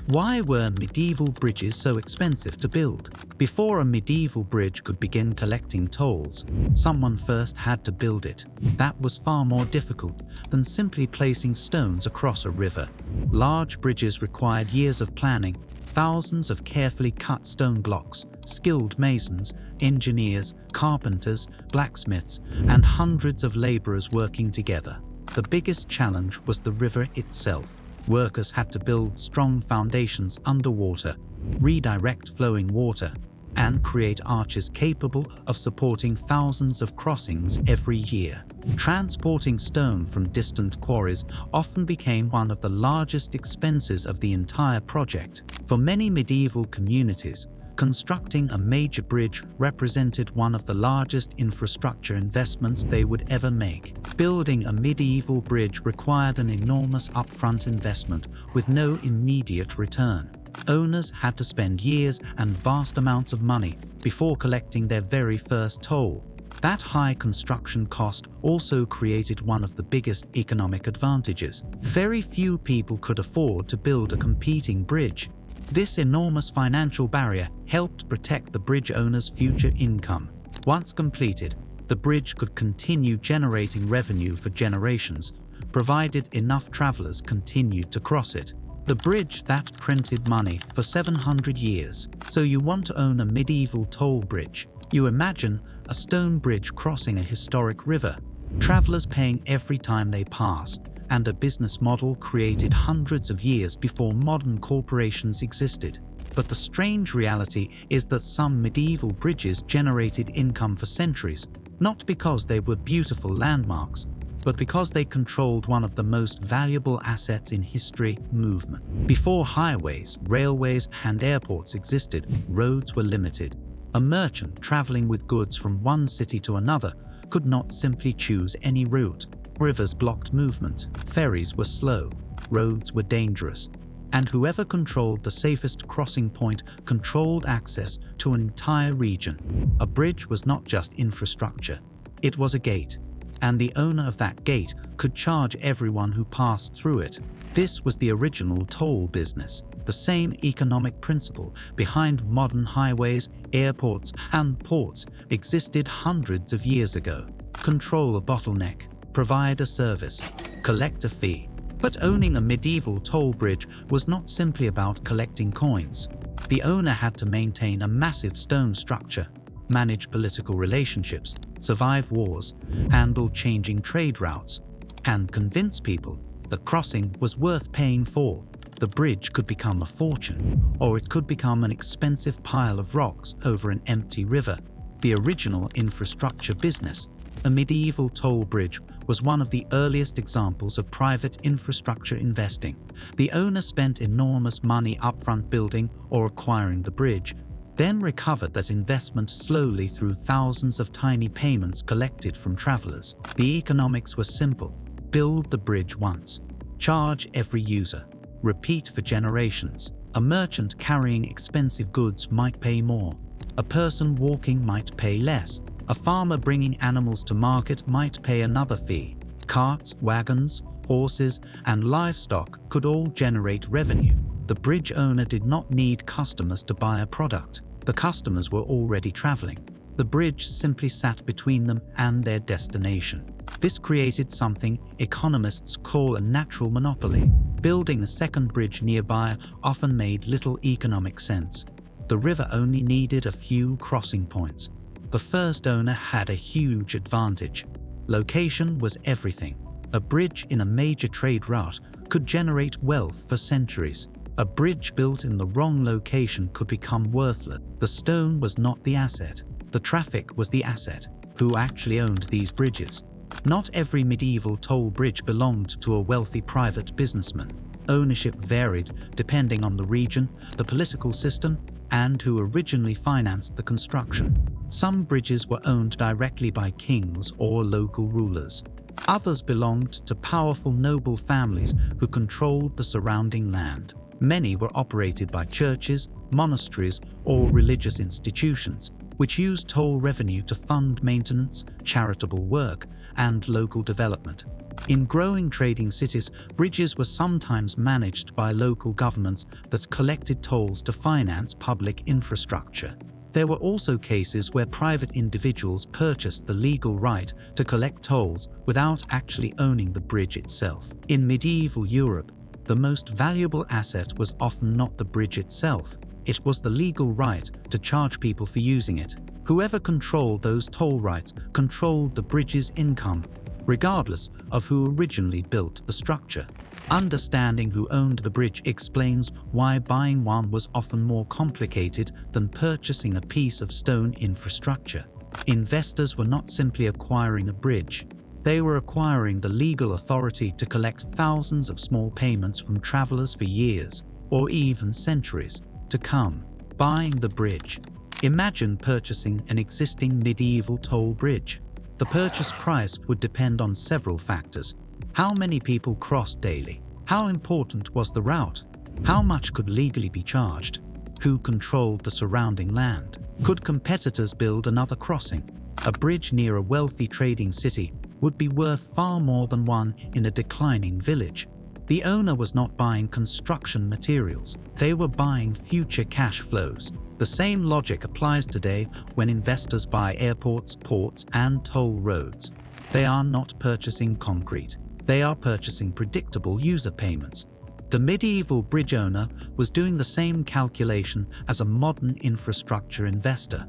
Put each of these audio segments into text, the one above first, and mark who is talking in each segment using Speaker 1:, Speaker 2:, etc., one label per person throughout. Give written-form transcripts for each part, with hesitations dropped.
Speaker 1: Why were medieval bridges so expensive to build? Before a medieval bridge could begin collecting tolls, someone first had to build it. That was far more difficult than simply placing stones across a river. Large bridges required years of planning, thousands of carefully cut stone blocks, skilled masons, engineers, carpenters, blacksmiths, and hundreds of laborers working together. The biggest challenge was the river itself. Workers had to build strong foundations underwater, redirect flowing water, and create arches capable of supporting thousands of crossings every year. Transporting stone from distant quarries often became one of the largest expenses of the entire project. For many medieval communities, constructing a major bridge represented one of the largest infrastructure investments they would ever make. Building a medieval bridge required an enormous upfront investment with no immediate return. Owners had to spend years and vast amounts of money before collecting their very first toll. That high construction cost also created one of the biggest economic advantages. Very few people could afford to build a competing bridge. This enormous financial barrier helped protect the bridge owner's future income. Once completed, the bridge could continue generating revenue for generations, provided enough travelers continued to cross it. The bridge that printed money for 700 years. So you want to own a medieval toll bridge. You imagine a stone bridge crossing a historic river, travelers paying every time they pass, and a business model created hundreds of years before modern corporations existed. But the strange reality is that some medieval bridges generated income for centuries, not because they were beautiful landmarks, but because they controlled one of the most valuable assets in history: movement. Before highways, railways, and airports existed, roads were limited. A merchant traveling with goods from one city to another could not simply choose any route. Rivers blocked movement, ferries were slow, roads were dangerous, and whoever controlled the safest crossing point controlled access to an entire region. A bridge was not just infrastructure, it was a gate, and the owner of that gate could charge everyone who passed through it. This was the original toll business. The same economic principle behind modern highways, airports, and ports existed hundreds of years ago. Control a bottleneck, provide a service, collect a fee. But owning a medieval toll bridge was not simply about collecting coins. The owner had to maintain a massive stone structure, manage political relationships, survive wars, handle changing trade routes, and convince people that crossing was worth paying for. The bridge could become a fortune, or it could become an expensive pile of rocks over an empty river. The original infrastructure business, a medieval toll bridge, was one of the earliest examples of private infrastructure investing. The owner spent enormous money upfront building or acquiring the bridge, then recovered that investment slowly through thousands of tiny payments collected from travelers. The economics was simple: build the bridge once, charge every user, repeat for generations. A merchant carrying expensive goods might pay more. A person walking might pay less. A farmer bringing animals to market might pay another fee. Carts, wagons, horses, and livestock could all generate revenue. The bridge owner did not need customers to buy a product. The customers were already traveling. The bridge simply sat between them and their destination. This created something economists call a natural monopoly. Building a second bridge nearby often made little economic sense. The river only needed a few crossing points. The first owner had a huge advantage. Location was everything. A bridge in a major trade route could generate wealth for centuries. A bridge built in the wrong location could become worthless. The stone was not the asset. The traffic was the asset. Who actually owned these bridges? Not every medieval toll bridge belonged to a wealthy private businessman. Ownership varied depending on the region, the political system, and who originally financed the construction. Some bridges were owned directly by kings or local rulers. Others belonged to powerful noble families who controlled the surrounding land. Many were operated by churches, monasteries, or religious institutions. which used toll revenue to fund maintenance, charitable work, and local development. In growing trading cities, bridges were sometimes managed by local governments that collected tolls to finance public infrastructure. There were also cases where private individuals purchased the legal right to collect tolls without actually owning the bridge itself. In medieval Europe, the most valuable asset was often not the bridge itself. It was the legal right to charge people for using it. Whoever controlled those toll rights controlled the bridge's income, regardless of who originally built the structure. Understanding who owned the bridge explains why buying one was often more complicated than purchasing a piece of stone infrastructure. Investors were not simply acquiring a bridge. They were acquiring the legal authority to collect thousands of small payments from travelers for years, or even centuries, to come. Buying the bridge. Imagine purchasing an existing medieval toll bridge. The purchase price would depend on several factors. How many people crossed daily? How important was the route? How much could legally be charged? Who controlled the surrounding land? Could competitors build another crossing? A bridge near a wealthy trading city would be worth far more than one in a declining village. The owner was not buying construction materials. They were buying future cash flows. The same logic applies today when investors buy airports, ports, and toll roads. They are not purchasing concrete. They are purchasing predictable user payments. The medieval bridge owner was doing the same calculation as a modern infrastructure investor.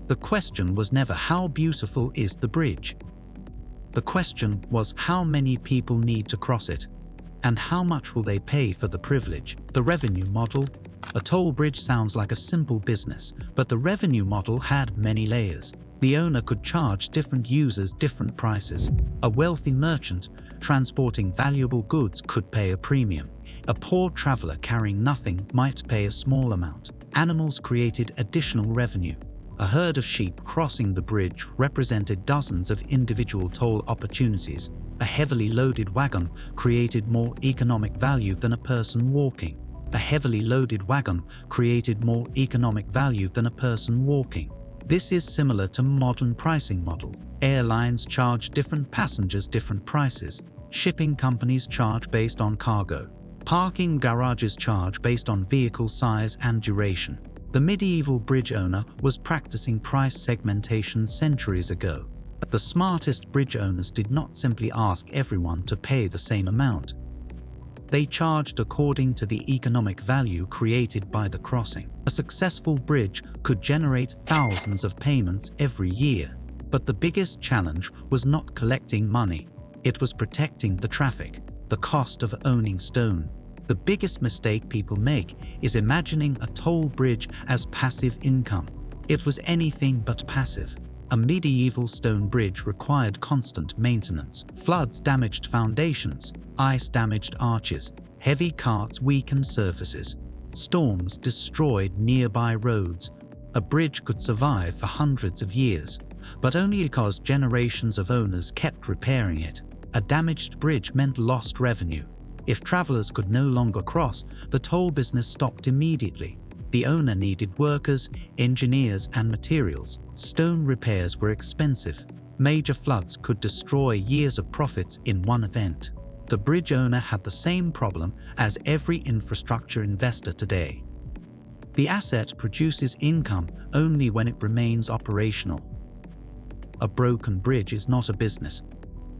Speaker 1: The question was never how beautiful is the bridge. The question was how many people need to cross it, and how much will they pay for the privilege. The revenue model. A toll bridge sounds like a simple business, but the revenue model had many layers. The owner could charge different users different prices. A wealthy merchant transporting valuable goods could pay a premium. A poor traveler carrying nothing might pay a small amount. Animals created additional revenue. A herd of sheep crossing the bridge represented dozens of individual toll opportunities. A heavily loaded wagon created more economic value than a person walking. A heavily loaded wagon created more economic value than a person walking. This is similar to modern pricing model. Airlines charge different passengers different prices. Shipping companies charge based on cargo. Parking garages charge based on vehicle size and duration. The medieval bridge owner was practicing price segmentation centuries ago. The smartest bridge owners did not simply ask everyone to pay the same amount. They charged according to the economic value created by the crossing. A successful bridge could generate thousands of payments every year. But the biggest challenge was not collecting money. It was protecting the traffic, the cost of owning stone. The biggest mistake people make is imagining a toll bridge as passive income. It was anything but passive. A medieval stone bridge required constant maintenance. Floods damaged foundations, ice damaged arches, heavy carts weakened surfaces, storms destroyed nearby roads. A bridge could survive for hundreds of years, but only because generations of owners kept repairing it. A damaged bridge meant lost revenue. If travelers could no longer cross, the toll business stopped immediately. The owner needed workers, engineers, and materials. Stone repairs were expensive. Major floods could destroy years of profits in one event. The bridge owner had the same problem as every infrastructure investor today. The asset produces income only when it remains operational. A broken bridge is not a business.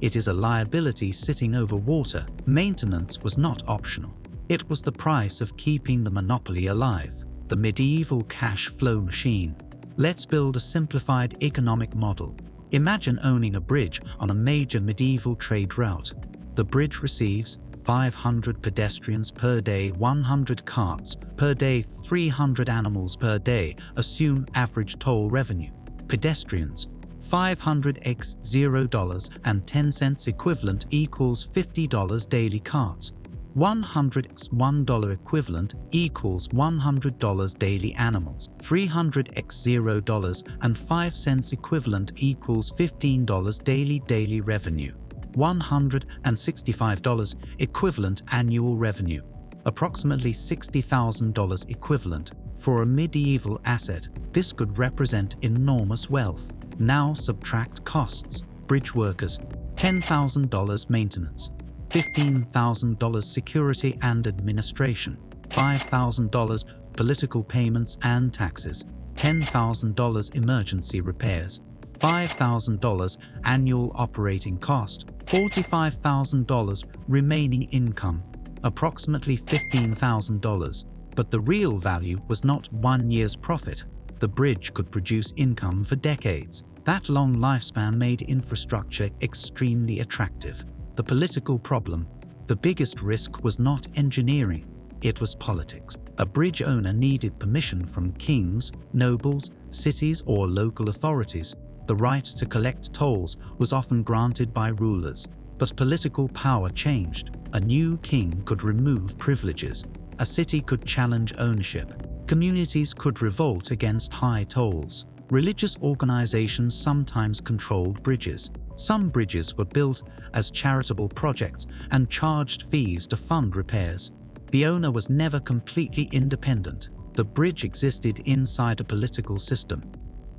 Speaker 1: It is a liability sitting over water. Maintenance was not optional. It was the price of keeping the monopoly alive. The medieval cash flow machine. Let's build a simplified economic model. Imagine owning a bridge on a major medieval trade route. The bridge receives 500 pedestrians per day, 100 carts per day, 300 animals per day. Assume average toll revenue. Pedestrians, 500x $0.10 equivalent equals $50 daily. Carts, 100x $1 equivalent equals $100 daily. Animals, 300x $0.05 equivalent equals $15 daily revenue. $165 equivalent annual revenue. approximately $60,000 equivalent. For a medieval asset, this could represent enormous wealth. Now subtract costs. Bridge workers, $10,000 maintenance, $15,000 security and administration, $5,000 political payments and taxes, $10,000 emergency repairs, $5,000 annual operating cost, $45,000 remaining income, approximately $15,000. But the real value was not 1 year's profit. The bridge could produce income for decades. That long lifespan made infrastructure extremely attractive. The political problem, the biggest risk was not engineering, it was politics. A bridge owner needed permission from kings, nobles, cities, or local authorities. The right to collect tolls was often granted by rulers, but political power changed. A new king could remove privileges. A city could challenge ownership. Communities could revolt against high tolls. Religious organizations sometimes controlled bridges. Some bridges were built as charitable projects and charged fees to fund repairs. The owner was never completely independent. The bridge existed inside a political system.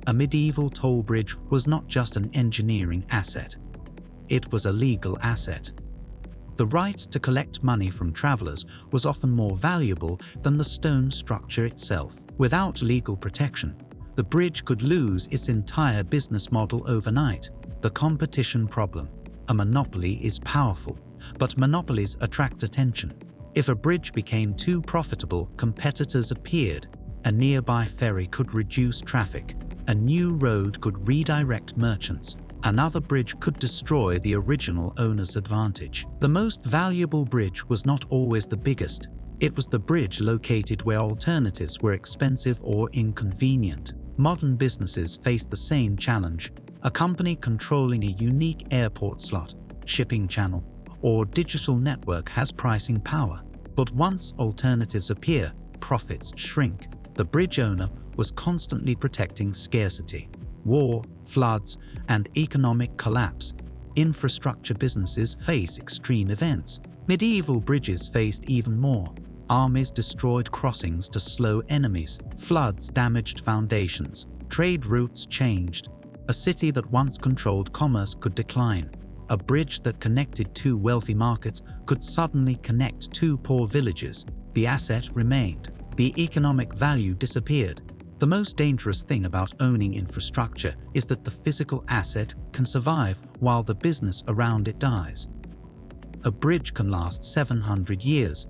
Speaker 1: A medieval toll bridge was not just an engineering asset. It was a legal asset. The right to collect money from travelers was often more valuable than the stone structure itself. Without legal protection, the bridge could lose its entire business model overnight. The competition problem. A monopoly is powerful, but monopolies attract attention. If a bridge became too profitable, competitors appeared. A nearby ferry could reduce traffic. A new road could redirect merchants. Another bridge could destroy the original owner's advantage. The most valuable bridge was not always the biggest. It was the bridge located where alternatives were expensive or inconvenient. Modern businesses face the same challenge. A company controlling a unique airport slot, shipping channel, or digital network has pricing power. But once alternatives appear, profits shrink. The bridge owner was constantly protecting scarcity. War, floods, and economic collapse. Infrastructure businesses face extreme events. Medieval bridges faced even more. Armies destroyed crossings to slow enemies. Floods damaged foundations. Trade routes changed. A city that once controlled commerce could decline. A bridge that connected two wealthy markets could suddenly connect two poor villages. The asset remained. The economic value disappeared. The most dangerous thing about owning infrastructure is that the physical asset can survive while the business around it dies. A bridge can last 700 years,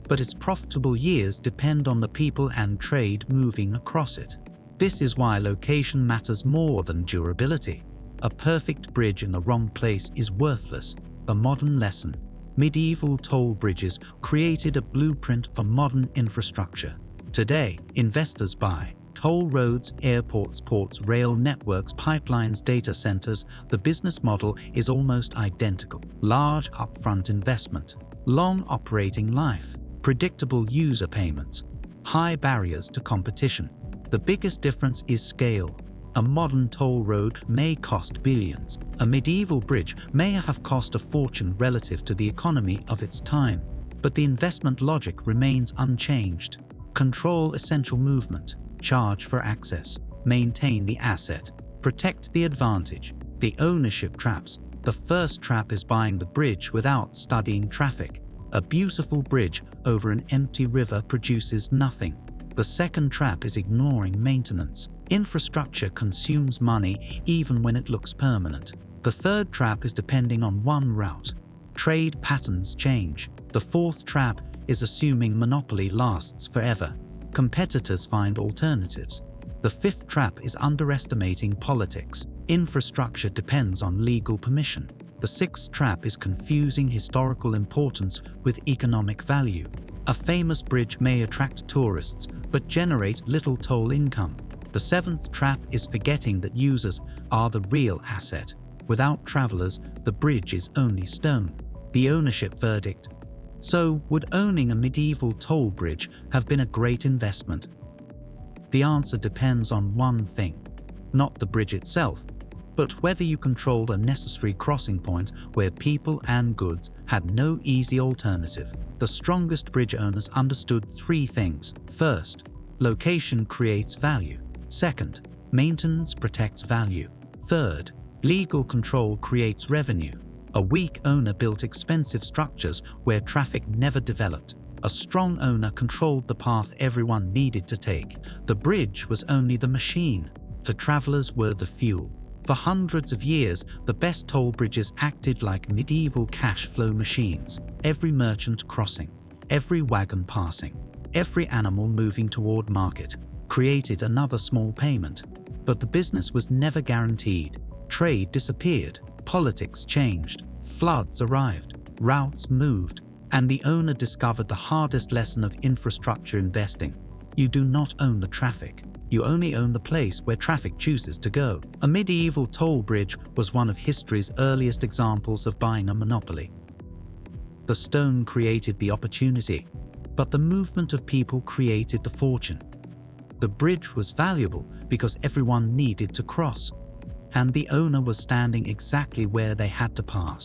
Speaker 1: but its profitable years depend on the people and trade moving across it. This is why location matters more than durability. A perfect bridge in the wrong place is worthless. The modern lesson. Medieval toll bridges created a blueprint for modern infrastructure. Today, investors buy toll roads, airports, ports, rail networks, pipelines, data centers. The business model is almost identical. Large upfront investment, long operating life, predictable user payments, high barriers to competition. The biggest difference is scale. A modern toll road may cost billions. A medieval bridge may have cost a fortune relative to the economy of its time, but the investment logic remains unchanged. Control essential movement, charge for access, maintain the asset, protect the advantage. The ownership traps. The first trap is buying the bridge without studying traffic. A beautiful bridge over an empty river produces nothing. The second trap is ignoring maintenance. Infrastructure consumes money even when it looks permanent. The third trap is depending on one route. Trade patterns change. The fourth trap is assuming monopoly lasts forever. Competitors find alternatives. The fifth trap is underestimating politics. Infrastructure depends on legal permission. The sixth trap is confusing historical importance with economic value. A famous bridge may attract tourists but generate little toll income. The seventh trap is forgetting that users are the real asset. Without travelers, the bridge is only stone. The ownership verdict. So, would owning a medieval toll bridge have been a great investment? The answer depends on one thing. Not the bridge itself, but whether you controlled a necessary crossing point where people and goods had no easy alternative. The strongest bridge owners understood three things. First, location creates value. Second, maintenance protects value. Third, legal control creates revenue. A weak owner built expensive structures where traffic never developed. A strong owner controlled the path everyone needed to take. The bridge was only the machine. The travelers were the fuel. For hundreds of years, the best toll bridges acted like medieval cash flow machines. Every merchant crossing, every wagon passing, every animal moving toward market created another small payment. But the business was never guaranteed. Trade disappeared, politics changed, floods arrived, routes moved, and the owner discovered the hardest lesson of infrastructure investing. You do not own the traffic. You only own the place where traffic chooses to go. A medieval toll bridge was one of history's earliest examples of buying a monopoly. The stone created the opportunity, but the movement of people created the fortune. The bridge was valuable because everyone needed to cross, and the owner was standing exactly where they had to pass.